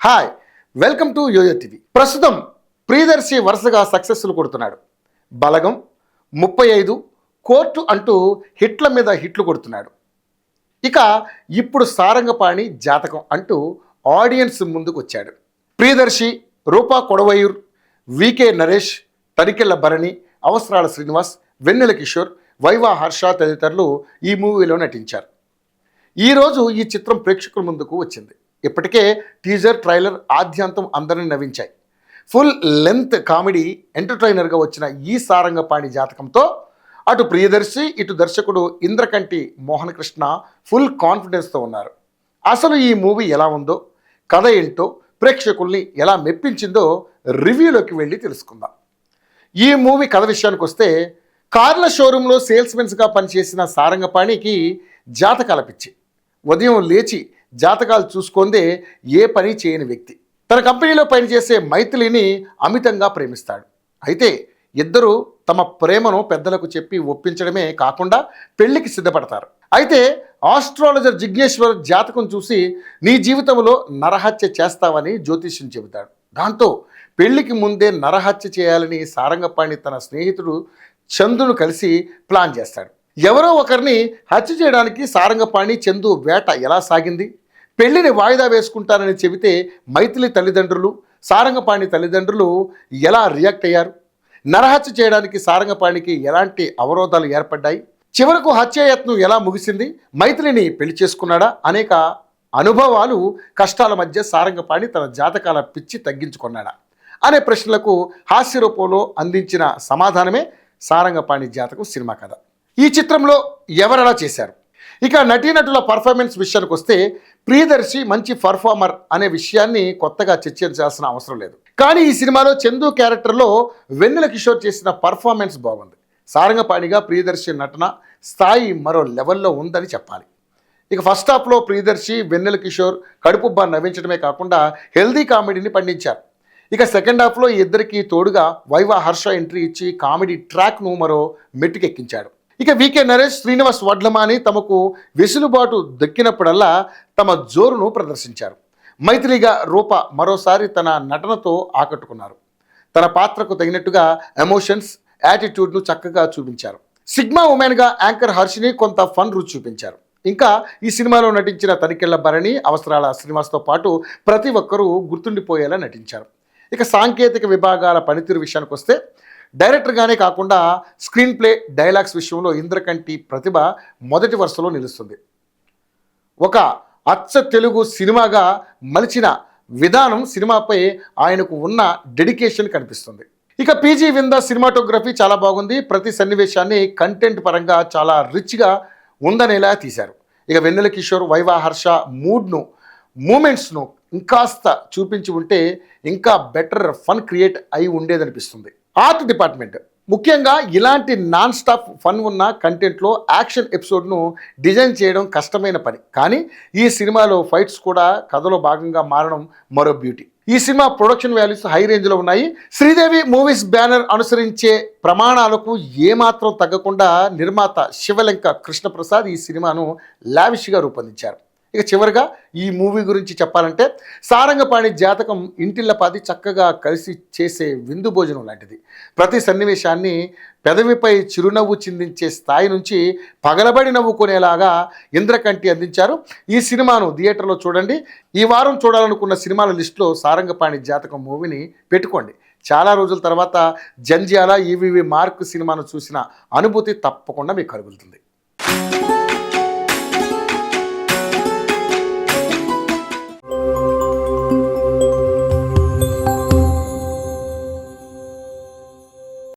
Hi, welcome to YoYo TV. ప్రస్తుతం ప్రియదర్శి వరుసగా సక్సెస్లు కొడుతున్నాడు. బలగం, 35, కోర్టు అంటూ హిట్ల మీద హిట్లు కొడుతున్నాడు. ఇక ఇప్పుడు సారంగపాణి జాతకం అంటూ ఆడియన్స్ ముందుకు వచ్చాడు. ప్రియదర్శి, రూపా కొడవయూర్, వికే నరేష్, తనికెళ్ల భరణి, అవసరాల శ్రీనివాస్, వెన్నెల కిషోర్, వైవా హర్ష తదితరులు ఈ మూవీలో నటించారు. ఈరోజు ఈ చిత్రం ప్రేక్షకుల ముందుకు వచ్చింది. ఇప్పటికే టీజర్, ట్రైలర్ ఆద్యంతం అందరిని నవ్వించాయి. ఫుల్ లెంత్ కామెడీ ఎంటర్టైనర్గా వచ్చిన ఈ సారంగపాణి జాతకంతో అటు ప్రియదర్శి, ఇటు దర్శకుడు ఇంద్రకంటి మోహన్ కృష్ణ ఫుల్ కాన్ఫిడెన్స్తో ఉన్నారు. అసలు ఈ మూవీ ఎలా ఉందో, కథ ఏంటో, ప్రేక్షకుల్ని ఎలా మెప్పించిందో రివ్యూలోకి వెళ్ళి తెలుసుకుందాం. ఈ మూవీ కథ విషయానికి వస్తే, కార్ల షోరూంలో సేల్స్మెన్స్గా పనిచేసిన సారంగపాణికి జాతకాల పిచ్చి. ఉదయం లేచి జాతకాలు చూసుకుందే ఏ పని చేయని వ్యక్తి. తన కంపెనీలో పనిచేసే మైథిలిని అమితంగా ప్రేమిస్తాడు. అయితే ఇద్దరు తమ ప్రేమను పెద్దలకు చెప్పి ఒప్పించడమే కాకుండా పెళ్లికి సిద్ధపడతారు. అయితే ఆస్ట్రాలజర్ జిగ్నేశ్వర్ జాతకం చూసి నీ జీవితంలో నరహత్య చేస్తావని జ్యోతిష్యం చెబుతాడు. దాంతో పెళ్లికి ముందే నరహత్య చేయాలని సారంగపాణి తన స్నేహితుడు చందును కలిసి ప్లాన్ చేస్తాడు. ఎవరో ఒకరిని హత్య చేయడానికి సారంగపాణి, చందు వేట ఎలా సాగింది, పెళ్లిని వాయిదా వేసుకుంటానని చెబితే మైథిలి తల్లిదండ్రులు, సారంగపాణి తల్లిదండ్రులు ఎలా రియాక్ట్ అయ్యారు, నరహత్య చేయడానికి సారంగపాణికి ఎలాంటి అవరోధాలు ఏర్పడ్డాయి, చివరకు హత్యాయత్నం ఎలా ముగిసింది, మైథిలిని పెళ్లి చేసుకున్నాడా, అనేక అనుభవాలు, కష్టాల మధ్య సారంగపాణి తన జాతకాల పిచ్చి తగ్గించుకున్నాడా అనే ప్రశ్నలకు హాస్య రూపంలో అందించిన సమాధానమే సారంగపాణి జాతకం సినిమా కథ. ఈ చిత్రంలో ఎవరెలా చేశారు? ఇక నటీనటుల పర్ఫార్మెన్స్ విషయానికి వస్తే, ప్రియదర్శి మంచి పర్ఫార్మర్ అనే విషయాన్ని కొత్తగా చర్చించాల్సిన అవసరం లేదు. కానీ ఈ సినిమాలో చందు క్యారెక్టర్లో వెన్నెల కిషోర్ చేసిన పర్ఫార్మెన్స్ బాగుంది. సారంగపాణిగా ప్రియదర్శి నటన స్థాయి మరో లెవెల్లో ఉందని చెప్పాలి. ఇక ఫస్ట్ హాఫ్లో ప్రియదర్శి, వెన్నెల కిషోర్ కడుపుబ్బా నవ్వించడమే కాకుండా హెల్దీ కామెడీని పండించారు. ఇక సెకండ్ హాఫ్లో ఈ ఇద్దరికి తోడుగా వైవా హర్ష ఎంట్రీ ఇచ్చి కామెడీ ట్రాక్ను మరో మెట్టుకెక్కించాడు. ఇక వికే నరేష్, శ్రీనివాస్ వడ్లమాని తమకు వెసులుబాటు దక్కినప్పుడల్లా తమ జోరును ప్రదర్శించారు. మైథిలిగా రూప మరోసారి తన నటనతో ఆకట్టుకున్నారు. తన పాత్రకు తగినట్టుగా ఎమోషన్స్, యాటిట్యూడ్ను చక్కగా చూపించారు. సిగ్మా ఉమెన్గా యాంకర్ హర్షిని కొంత ఫన్ రుచి చూపించారు. ఇంకా ఈ సినిమాలో నటించిన తనికెళ్ల భరణి, అవసరాల శ్రీనివాస్తో పాటు ప్రతి ఒక్కరూ గుర్తుండిపోయేలా నటించారు. ఇక సాంకేతిక విభాగాల పనితీరు విషయానికి వస్తే, డైరెక్టర్గానే కాకుండా స్క్రీన్ ప్లే, డైలాగ్స్ విషయంలో ఇంద్రకంటి ప్రతిభ మొదటి వరుసలో నిలుస్తుంది. ఒక అచ్చ తెలుగు సినిమాగా మలిచిన విధానం, సినిమాపై ఆయనకు ఉన్న డెడికేషన్ కనిపిస్తుంది. ఇక పీజీ వింద సినిమాటోగ్రఫీ చాలా బాగుంది. ప్రతి సన్నివేశాన్ని కంటెంట్ పరంగా చాలా రిచ్గా ఉందనేలా తీశారు. ఇక వెన్నెల కిషోర్, వైవా హర్ష మూమెంట్స్ను ఇంకాస్త చూపించి ఉంటే ఇంకా బెటర్ ఫన్ క్రియేట్ అయి ఉండేదనిపిస్తుంది. ఆర్ట్ డిపార్ట్మెంట్ ముఖ్యంగా ఇలాంటి నాన్ స్టాప్ ఫన్ ఉన్న కంటెంట్లో యాక్షన్ ఎపిసోడ్ను డిజైన్ చేయడం కష్టమైన పని. కానీ ఈ సినిమాలో ఫైట్స్ కూడా కథలో భాగంగా మారడం మరో బ్యూటీ. ఈ సినిమా ప్రొడక్షన్ వాల్యూస్ హై రేంజ్లో ఉన్నాయి. శ్రీదేవి మూవీస్ బ్యానర్ అనుసరించే ప్రమాణాలకు ఏమాత్రం తగ్గకుండా నిర్మాత శివలంక కృష్ణప్రసాద్ ఈ సినిమాను లావిష్గా రూపొందించారు. ఇక చివరిగా ఈ మూవీ గురించి చెప్పాలంటే, సారంగపాణి జాతకం ఇంటిల్లపాది చక్కగా కలిసి చేసే విందు భోజనం లాంటిది. ప్రతి సన్నివేశాన్ని పెదవిపై చిరునవ్వు చిందించే స్థాయి నుంచి పగలబడి నవ్వుకునేలాగా ఇంద్రకంటి అందించారు. ఈ సినిమాను థియేటర్లో చూడండి. ఈ వారం చూడాలనుకున్న సినిమాల లిస్టులో సారంగపాణి జాతకం మూవీని పెట్టుకోండి. చాలా రోజుల తర్వాత జంధ్యాల, ఈవీవి మార్క్ సినిమాను చూసిన అనుభూతి తప్పకుండా మీకు కలుగుతుంది.